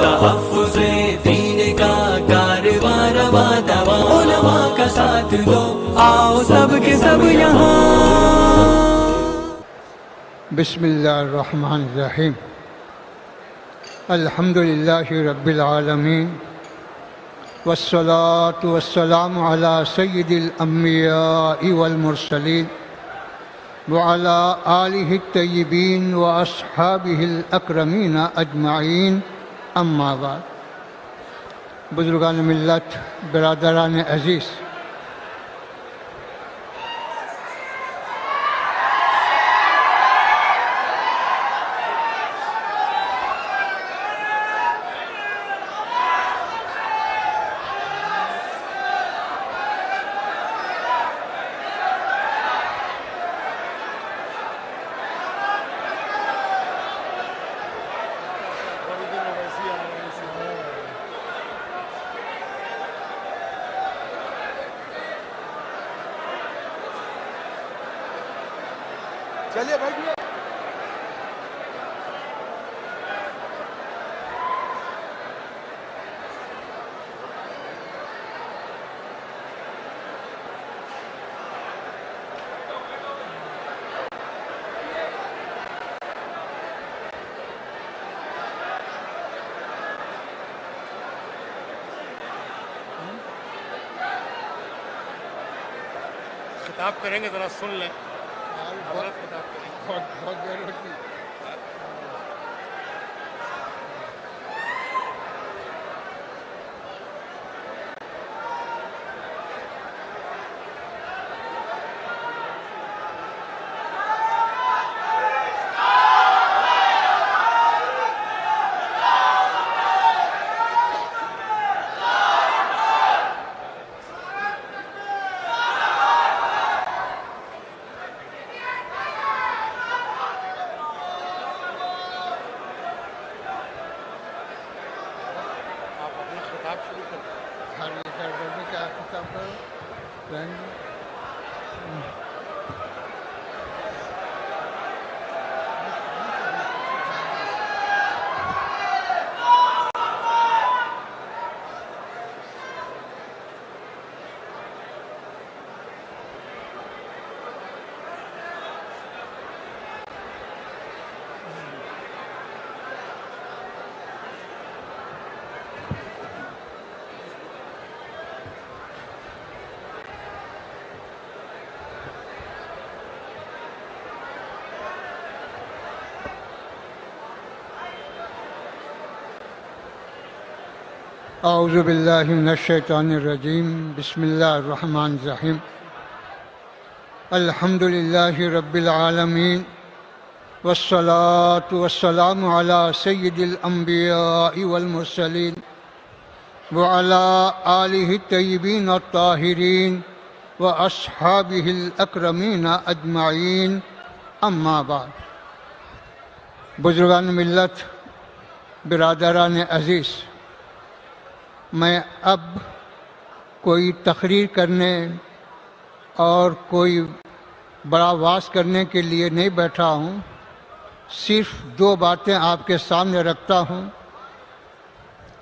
تحفظ دین کا کارواں رواں دواں، علماء کا ساتھ دو، آؤ سب کے سب یہاں۔ بسم اللہ الرحمن الرحیم، الحمد للہ رب العالمین، والصلاة والسلام علی سید الانبیاء والمرسلین، وعلی آلہ الطیبین واصحابہ الاکرمین اجمعین، اما بعد۔ بزرگان ملت، برادران عزیز، چلیے بھائی خطاب کریں گے، ذرا سن لیں۔ حضرت خطاب کریں گے۔ بہت دیر ہوتی۔ اعوذ باللہ من الشیطان الرجیم، بسم اللہ الرحمن الرحیم، الحمد للہ رب العالمین، والصلاة والسلام علی سید الانبیاء والمرسلین، وعلی آلہ الطیبین الطاہرین، واصحابہ الاکرمین اجمعین، اما بعد۔ بزرگان ملت، برادران عزیز، میں اب کوئی تقریر کرنے اور کوئی بڑا واعظ کرنے کے لیے نہیں بیٹھا ہوں، صرف دو باتیں آپ کے سامنے رکھتا ہوں۔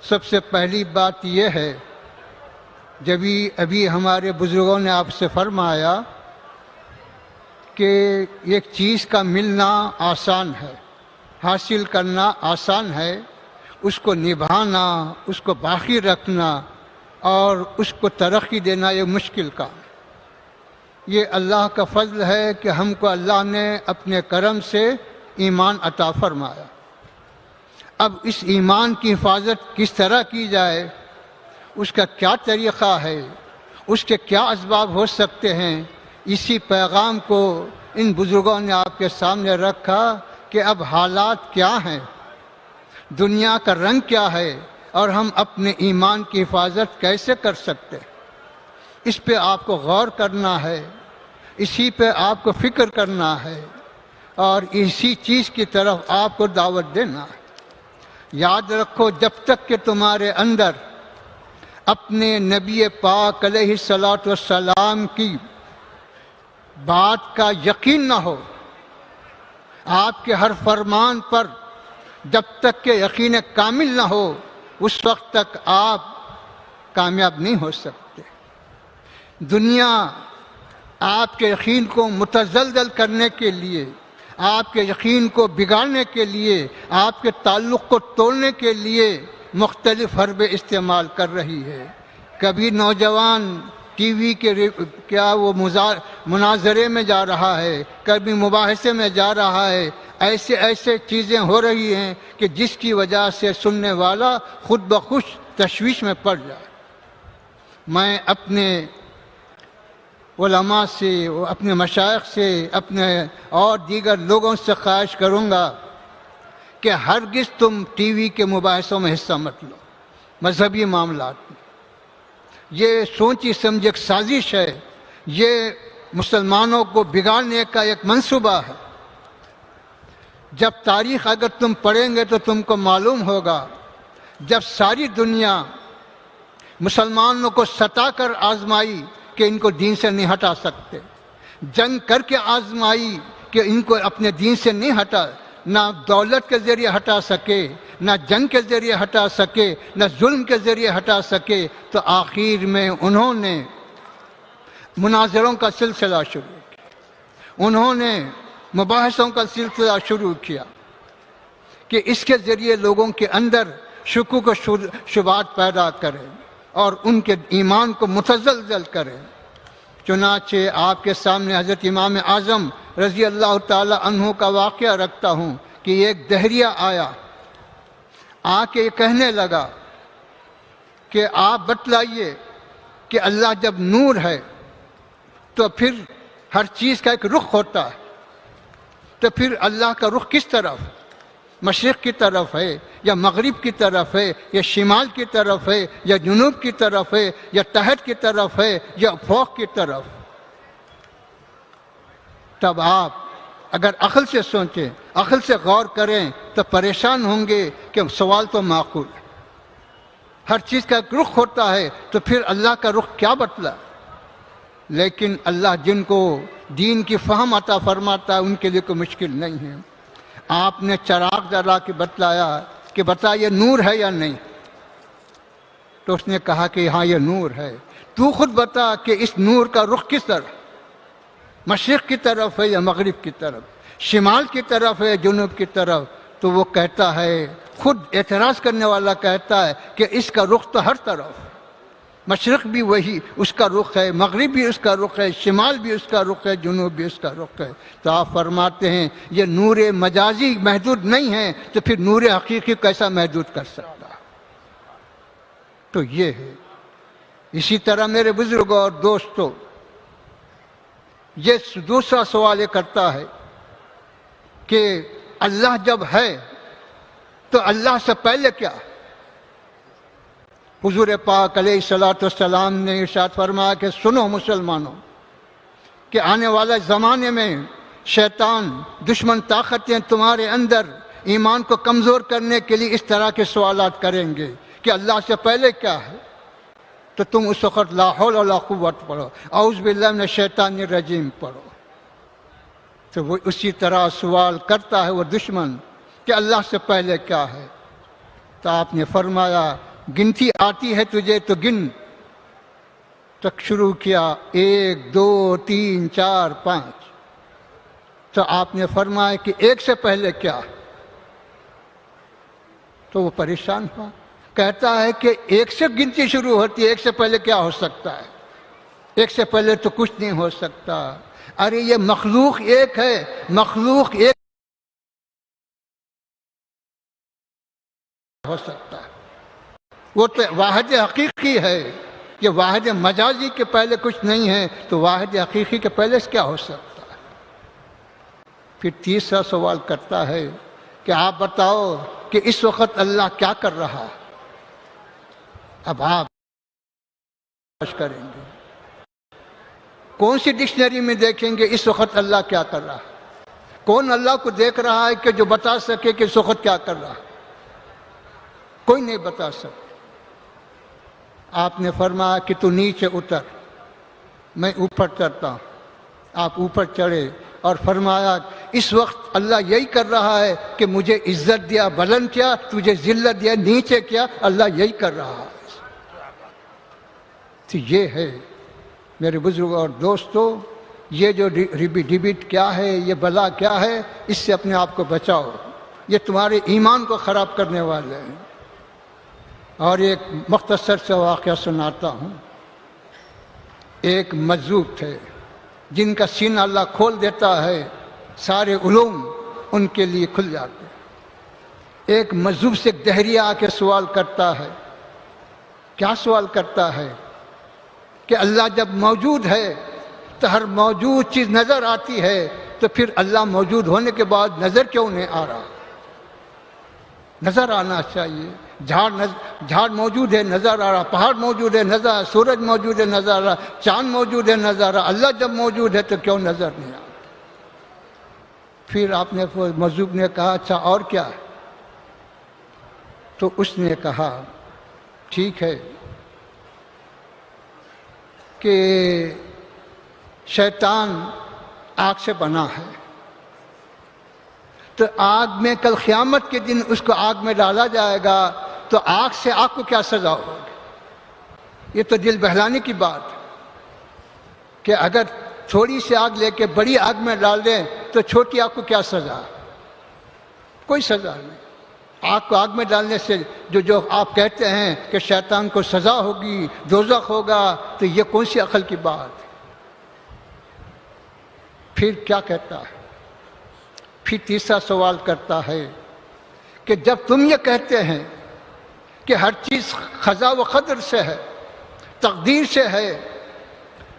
سب سے پہلی بات یہ ہے، ابھی ہمارے بزرگوں نے آپ سے فرمایا کہ ایک چیز کا ملنا آسان ہے، حاصل کرنا آسان ہے، اس کو نبھانا، اس کو باقی رکھنا اور اس کو ترقی دینا یہ مشکل کام۔ یہ اللہ کا فضل ہے کہ ہم کو اللہ نے اپنے کرم سے ایمان عطا فرمایا۔ اب اس ایمان کی حفاظت کس طرح کی جائے، اس کا کیا طریقہ ہے، اس کے کیا اسباب ہو سکتے ہیں، اسی پیغام کو ان بزرگوں نے آپ کے سامنے رکھا کہ اب حالات کیا ہیں، دنیا کا رنگ کیا ہے، اور ہم اپنے ایمان کی حفاظت کیسے کر سکتے ہیں۔ اس پہ آپ کو غور کرنا ہے، اسی پہ آپ کو فکر کرنا ہے، اور اسی چیز کی طرف آپ کو دعوت دینا ہے۔ یاد رکھو، جب تک کہ تمہارے اندر اپنے نبی پاک علیہ السلام کی بات کا یقین نہ ہو، آپ کے ہر فرمان پر جب تک کہ یقین کامل نہ ہو، اس وقت تک آپ کامیاب نہیں ہو سکتے۔ دنیا آپ کے یقین کو متزلزل کرنے کے لیے، آپ کے یقین کو بگاڑنے کے لیے، آپ کے تعلق کو توڑنے کے لیے مختلف حربے استعمال کر رہی ہے۔ کبھی نوجوان ٹی وی کے وہ مناظرے میں جا رہا ہے، کبھی مباحثے میں جا رہا ہے۔ ایسے چیزیں ہو رہی ہیں کہ جس کی وجہ سے سننے والا خود بخود تشویش میں پڑ جائے۔ میں اپنے علماء سے، اپنے مشائخ سے، اپنے اور دیگر لوگوں سے خواہش کروں گا کہ ہرگز تم ٹی وی کے مباحثوں میں حصہ مت لو، مذہبی معاملات میں۔ یہ سوچی سمجھی ایک سازش ہے، یہ مسلمانوں کو بگاڑنے کا ایک منصوبہ ہے۔ جب تاریخ اگر تم پڑھیں گے تو تم کو معلوم ہوگا، جب ساری دنیا مسلمانوں کو ستا کر آزمائی کہ ان کو دین سے نہیں ہٹا سکتے، جنگ کر کے آزمائی کہ ان کو اپنے دین سے نہیں ہٹا، نہ دولت کے ذریعے ہٹا سکے، نہ جنگ کے ذریعے ہٹا سکے، نہ ظلم کے ذریعے ہٹا سکے، تو آخر میں انہوں نے مناظروں کا سلسلہ شروع کیا، انہوں نے مباحثوں کا سلسلہ شروع کیا کہ اس کے ذریعے لوگوں کے اندر شکوک و شبہات پیدا کریں اور ان کے ایمان کو متزلزل کریں۔ چنانچہ آپ کے سامنے حضرت امام اعظم رضی اللہ تعالی عنہ کا واقعہ رکھتا ہوں کہ ایک دہریہ آیا، آ کے کہنے لگا کہ آپ بتلائیے کہ اللہ جب نور ہے تو پھر ہر چیز کا ایک رخ ہوتا ہے، تو پھر اللہ کا رخ کس طرف؟ مشرق کی طرف ہے یا مغرب کی طرف ہے یا شمال کی طرف ہے یا جنوب کی طرف ہے یا تحت کی طرف ہے یا فوق کی طرف؟ تب آپ اگر عقل سے سوچیں، عقل سے غور کریں تو پریشان ہوں گے کہ سوال تو معقول ہے۔ ہر چیز کا ایک رخ ہوتا ہے تو پھر اللہ کا رخ کیا بتلا؟ لیکن اللہ جن کو دین کی فہم عطا فرماتا ہے ان کے لیے کوئی مشکل نہیں ہے۔ آپ نے چراغ جلا کے بتلایا کہ بتا یہ نور ہے یا نہیں، تو اس نے کہا کہ ہاں یہ نور ہے۔ تو خود بتا کہ اس نور کا رخ کس طرف، مشرق کی طرف ہے یا مغرب کی طرف، شمال کی طرف ہے جنوب کی طرف؟ تو وہ کہتا ہے، خود اعتراض کرنے والا کہتا ہے کہ اس کا رخ تو ہر طرف، مشرق بھی وہی اس کا رخ ہے، مغرب بھی اس کا رخ ہے، شمال بھی اس کا رخ ہے، جنوب بھی اس کا رخ ہے۔ تو آپ فرماتے ہیں یہ نور مجازی محدود نہیں ہے تو پھر نور حقیقی کیسا محدود کر سکتا؟ تو یہ ہے۔ اسی طرح میرے بزرگوں اور دوستوں، یہ دوسرا سوال یہ کرتا ہے کہ اللہ جب ہے تو اللہ سے پہلے کیا؟ حضور پاک علیہ الصلوۃ والسلام نے ارشاد فرمایا کہ سنو مسلمانوں کہ آنے والے زمانے میں شیطان، دشمن طاقتیں تمہارے اندر ایمان کو کمزور کرنے کے لیے اس طرح کے سوالات کریں گے کہ اللہ سے پہلے کیا ہے؟ تو تم اس وقت لا حول ولا قوت پڑھو، اعوذ باللہ من الشیطان الرجیم پڑھو۔ تو وہ اسی طرح سوال کرتا ہے وہ دشمن کہ اللہ سے پہلے کیا ہے؟ تو آپ نے فرمایا گنتی آتی ہے تجھے تو گن۔ تک شروع کیا 1 2 3 4 5۔ تو آپ نے فرمایا کہ ایک سے پہلے کیا؟ تو وہ پریشان ہوا، کہتا ہے کہ ایک سے گنتی شروع ہوتی ہے، ایک سے پہلے کیا ہو سکتا ہے؟ ایک سے پہلے تو کچھ نہیں ہو سکتا۔ ارے یہ مخلوق ایک ہے، مخلوق ایک ہو سکتا ہے، وہ تو واحد حقیقی ہے۔ یہ واحد مجازی کے پہلے کچھ نہیں ہے تو واحد حقیقی کے پہلے سے کیا ہو سکتا ہے؟ پھر تیسرا سوال کرتا ہے کہ آپ بتاؤ کہ اس وقت اللہ کیا کر رہا ہے؟ اب آپ کریں گے، کون سی ڈکشنری میں دیکھیں گے اس وقت اللہ کیا کر رہا ہے؟ کون اللہ کو دیکھ رہا ہے کہ جو بتا سکے کہ اس وقت کیا کر رہا ہے؟ کوئی نہیں بتا سکتا۔ آپ نے فرمایا کہ تو نیچے اتر، میں اوپر چڑھتا ہوں۔ آپ اوپر چڑھے، اور فرمایا اس وقت اللہ یہی کر رہا ہے کہ مجھے عزت دیا بلند کیا، تجھے ذلت دیا نیچے کیا، اللہ یہی کر رہا ہے۔ تو یہ ہے میرے بزرگ اور دوستو، یہ جو ڈیبیٹ کیا ہے، یہ بلا کیا ہے، اس سے اپنے آپ کو بچاؤ، یہ تمہارے ایمان کو خراب کرنے والے ہیں۔ اور ایک مختصر سے واقعہ سناتا ہوں۔ ایک مجذوب تھے جن کا سینہ اللہ کھول دیتا ہے، سارے علوم ان کے لیے کھل جاتے ہیں۔ ایک مجذوب سے ایک دہریہ آ کے سوال کرتا ہے۔ کیا سوال کرتا ہے؟ کہ اللہ جب موجود ہے تو ہر موجود چیز نظر آتی ہے، تو پھر اللہ موجود ہونے کے بعد نظر کیوں نہیں آ رہا؟ نظر آنا چاہیے۔ جھاڑ موجود ہے، نظر آ رہا، پہاڑ موجود ہے، نظر آ رہا، سورج موجود ہے، نظر آ رہا، چاند موجود ہے، نظر آ رہا، اللہ جب موجود ہے تو کیوں نظر نہیں آتا؟ پھر آپ نے مجذوب نے کہا اچھا اور کیا ہے؟ تو اس نے کہا ٹھیک ہے کہ شیطان آگ سے بنا ہے، تو آگ میں کل قیامت کے دن اس کو آگ میں ڈالا جائے گا، تو آگ سے آگ کو کیا سزا ہوگی؟ یہ تو دل بہلانے کی بات ہے کہ اگر تھوڑی سی آگ لے کے بڑی آگ میں ڈال دیں تو چھوٹی آگ کو کیا سزا؟ کوئی سزا نہیں۔ آگ کو آگ میں ڈالنے سے جو آپ کہتے ہیں کہ شیطان کو سزا ہوگی، دوزخ ہوگا، تو یہ کون سی عقل کی بات ہے؟ پھر کیا کہتا ہے؟ پھر تیسرا سوال کرتا ہے کہ جب تم یہ کہتے ہیں کہ ہر چیز قضا و قدر سے ہے، تقدیر سے ہے،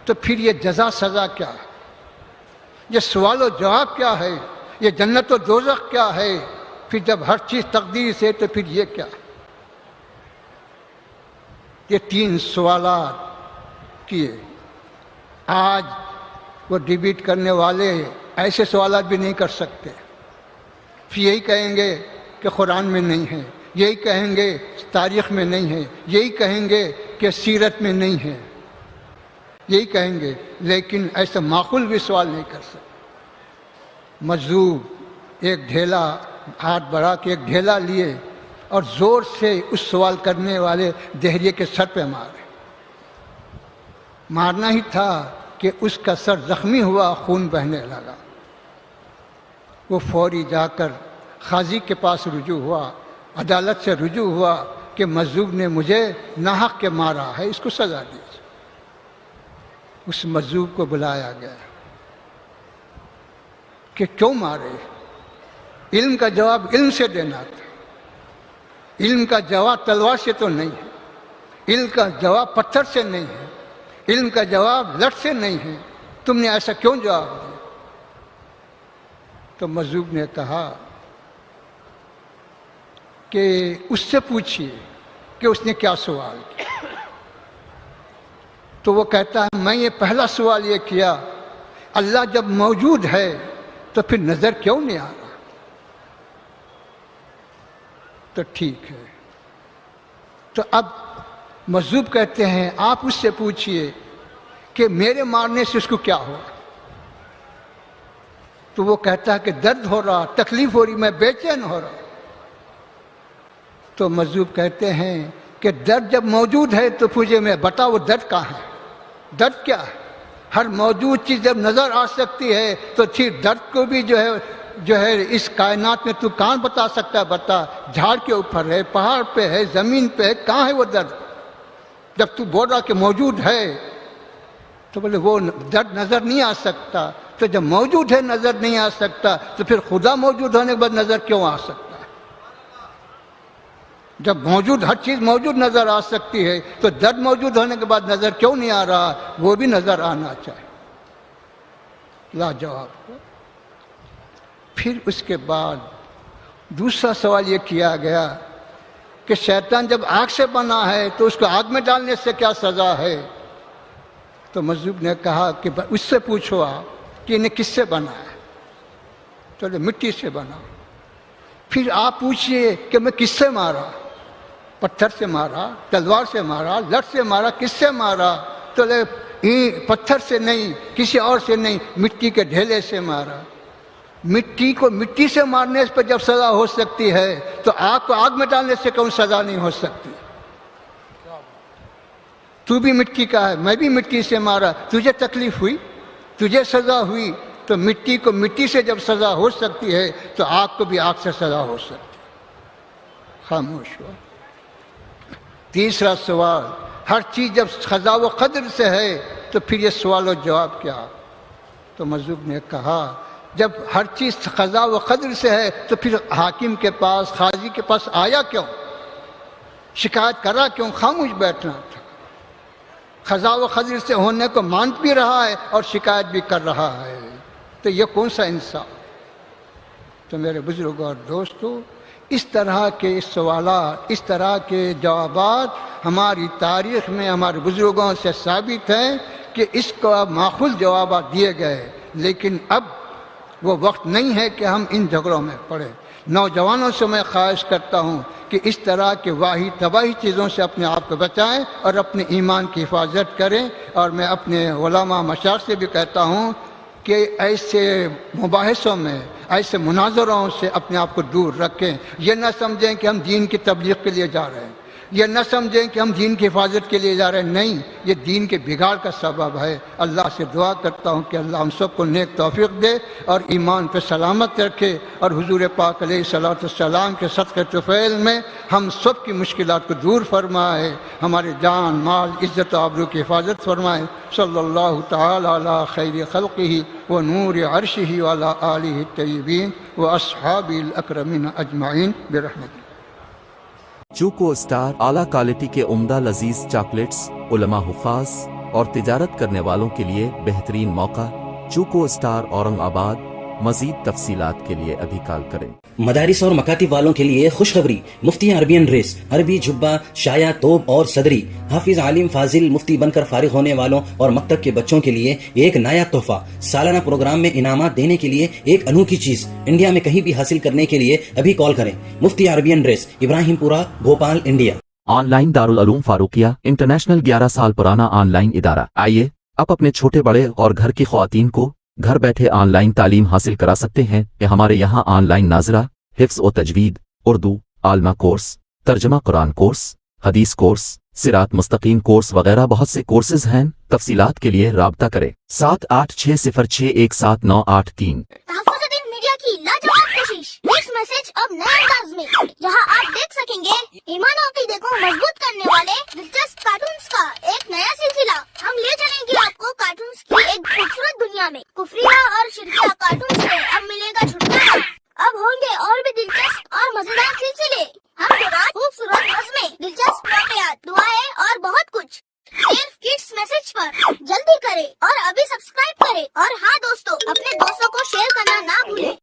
تو پھر یہ جزا سزا کیا ہے؟ یہ سوال و جواب کیا ہے؟ یہ جنت و دوزخ کیا ہے؟ پھر جب ہر چیز تقدیر سے تو پھر یہ کیا ہے؟ یہ تین سوالات کیے۔ آج وہ ڈیبیٹ کرنے والے ایسے سوالات بھی نہیں کر سکتے، پھر یہی کہیں گے کہ قرآن میں نہیں ہے، یہی کہیں گے تاریخ میں نہیں ہے، یہی کہیں گے کہ سیرت میں نہیں ہے، یہی کہیں گے، لیکن ایسا معقول بھی سوال نہیں کر سکتے۔ مجذوب ایک ڈھیلا ہاتھ بڑھا کے ایک ڈھیلا لیے اور زور سے اس سوال کرنے والے دہریے کے سر پہ مارے۔ مارنا ہی تھا کہ اس کا سر زخمی ہوا، خون بہنے لگا۔ وہ فوری جا کر قاضی کے پاس رجوع ہوا، عدالت سے رجوع ہوا کہ مجذوب نے مجھے ناحق کے مارا ہے، اس کو سزا دیجیے۔ اس مجذوب کو بلایا گیا کہ کیوں مارے؟ علم کا جواب علم سے دینا تھا۔ علم کا جواب تلوار سے تو نہیں ہے، علم کا جواب پتھر سے نہیں ہے، علم کا جواب لٹ سے نہیں ہے، تم نے ایسا کیوں جواب دیا؟ تو مجذوب نے کہا کہ اس سے پوچھیے کہ اس نے کیا سوال کیا۔ تو وہ کہتا ہے میں یہ پہلا سوال یہ کیا، اللہ جب موجود ہے تو پھر نظر کیوں نہیں آ رہا؟ تو ٹھیک ہے، تو اب مجذوب کہتے ہیں آپ اس سے پوچھئے کہ میرے مارنے سے اس کو کیا ہوا؟ تو وہ کہتا ہے کہ درد ہو رہا، تکلیف ہو رہی، میں بے چین ہو رہا۔ تو مجذوب کہتے ہیں کہ درد جب موجود ہے تو مجھے میں بتا وہ درد کہاں ہے؟ درد کیا ہے؟ ہر موجود چیز جب نظر آ سکتی ہے تو پھر درد کو بھی جو ہے اس کائنات میں تو کہاں بتا سکتا ہے؟ بتا، جھاڑ کے اوپر ہے، پہاڑ پہ ہے، زمین پہ ہے، کہاں ہے وہ درد؟ جب تو بول رہا کہ موجود ہے تو بولے وہ درد نظر نہیں آ سکتا، تو جب موجود ہے نظر نہیں آ سکتا تو پھر خدا موجود ہونے کے بعد نظر کیوں آ سکتا ہے؟ جب موجود ہر چیز موجود نظر آ سکتی ہے تو درد موجود ہونے کے بعد نظر کیوں نہیں آ رہا؟ وہ بھی نظر آنا چاہیے۔ لاجواب۔ پھر اس کے بعد دوسرا سوال یہ کیا گیا کہ شیطان جب آگ سے بنا ہے تو اس کو آگ میں ڈالنے سے کیا سزا ہے؟ تو مجذوب نے کہا کہ اس سے پوچھو آپ کہ انہیں کس سے بنا ہے؟ تو مٹی سے بنا۔ پھر آپ پوچھئے کہ میں کس سے مارا؟ پتھر سے مارا، تلوار سے مارا، لٹ سے مارا، کس سے مارا؟ تو پتھر سے نہیں، کسی اور سے نہیں، مٹی کے ڈھیلے سے مارا۔ مٹی کو مٹی سے مارنے پر جب سزا ہو سکتی ہے تو آگ کو آگ میں ڈالنے سے کون سزا نہیں ہو سکتی؟ تو بھی مٹی کا ہے، میں بھی مٹی سے مارا، تجھے تکلیف ہوئی، تجھے سزا ہوئی، تو مٹی کو مٹی سے جب سزا ہو سکتی ہے تو آگ کو بھی آگ سے سزا ہو سکتی ہے۔ خاموش ہوا۔ تیسرا سوال، ہر چیز جب قضا و قدر سے ہے تو پھر یہ سوال و جواب کیا؟ تو مذہب نے کہا جب ہر چیز قضا و قدر سے ہے تو پھر حاکم کے پاس، قاضی کے پاس آیا کیوں؟ شکایت کرا کیوں؟ خاموش بیٹھنا تھا۔ قضا و قدر سے ہونے کو مان بھی رہا ہے اور شکایت بھی کر رہا ہے، تو یہ کون سا انصاف؟ تو میرے بزرگوں اور دوستو، اس طرح کے سوالات، اس طرح کے جوابات ہماری تاریخ میں ہمارے بزرگوں سے ثابت ہیں کہ اس کو اب ماخوذ جوابات دیے گئے، لیکن اب وہ وقت نہیں ہے کہ ہم ان جھگڑوں میں پڑیں۔ نوجوانوں سے میں خواہش کرتا ہوں کہ اس طرح کے واہی تباہی چیزوں سے اپنے آپ کو بچائیں اور اپنے ایمان کی حفاظت کریں، اور میں اپنے علماء مشائخ سے بھی کہتا ہوں کہ ایسے مباحثوں میں، ایسے مناظروں سے اپنے آپ کو دور رکھیں۔ یہ نہ سمجھیں کہ ہم دین کی تبلیغ کے لیے جا رہے ہیں، یہ نہ سمجھیں کہ ہم دین کی حفاظت کے لیے جا رہے ہیں، نہیں، یہ دین کے بگاڑ کا سبب ہے۔ اللہ سے دعا کرتا ہوں کہ اللہ ہم سب کو نیک توفیق دے اور ایمان پہ سلامت رکھے، اور حضور پاک علیہ الصلوۃ والسلام کے صدقہ طفیل میں ہم سب کی مشکلات کو دور فرمائے، ہمارے جان، مال، عزت و آبرو کی حفاظت فرمائے۔ صلی اللہ تعالی علی خیر خلقہ و نور عرشہ وعلی آلہ الطیبین و اصحابہ الاکرمین اجمعین برحمتہ۔ چوکو اسٹار اعلیٰ کوالٹی کے عمدہ لذیذ چاکلیٹس، علماء، حفاظ اور تجارت کرنے والوں کے لیے بہترین موقع۔ چوکو اسٹار اورنگ آباد۔ مزید تفصیلات کے لیے ابھی کال کریں۔ مدارس اور مکاتب والوں کے لیے خوشخبری، مفتی عربین ڈریس، عربی جبہ، شایا، توب اور صدری، حافظ عالم فاضل مفتی بن کر فارغ ہونے والوں اور مکتب کے بچوں کے لیے ایک نایاب تحفہ۔ سالانہ پروگرام میں انعامات دینے کے لیے ایک انوکھی چیز، انڈیا میں کہیں بھی حاصل کرنے کے لیے ابھی کال کریں۔ مفتی عربین ڈریس، ابراہیم پورہ، Bhopal, India. On line Darul Uloom Farooqia international 11 سال پرانا آن لائن ادارہ۔ آئیے اب اپنے چھوٹے بڑے اور گھر کی خواتین کو گھر بیٹھے آن لائن تعلیم حاصل کرا سکتے ہیں کہ ہمارے یہاں آن لائن ناظرہ، حفظ و تجوید، اردو، عالمہ کورس، ترجمہ قرآن کورس، حدیث کورس، صراط مستقیم کورس وغیرہ بہت سے کورسز ہیں۔ تفصیلات کے لیے رابطہ کریں 7860617983۔ تحفظ الدین میڈیا کی لاجواب کوشش، نیکسٹ میسج اب نئے انداز میں، جہاں آپ دیکھ سکیں گے ایمان و عقیدے کو مضبوط کرنے والے دلچسپ کارٹونز کا ایک نیا سلسلہ۔ ہم لے چلیں گے آپ کو کارٹونز کی ایک خوبصورت دنیا میں۔ کفریہ اور شرکیہ کارٹونز سے اب ملے گا چھٹکارا۔ اب ہوں گے اور بھی دلچسپ اور مزیدار سلسلے، ہم کے بعد خوبصورت نظمیں، دلچسپ واقعات، دعائیں اور بہت کچھ صرف کڈس میسج پر۔ جلدی کریں اور ابھی سبسکرائب کریں، اور ہاں دوستو، اپنے دوستوں کو شیئر کرنا نہ بھولیں۔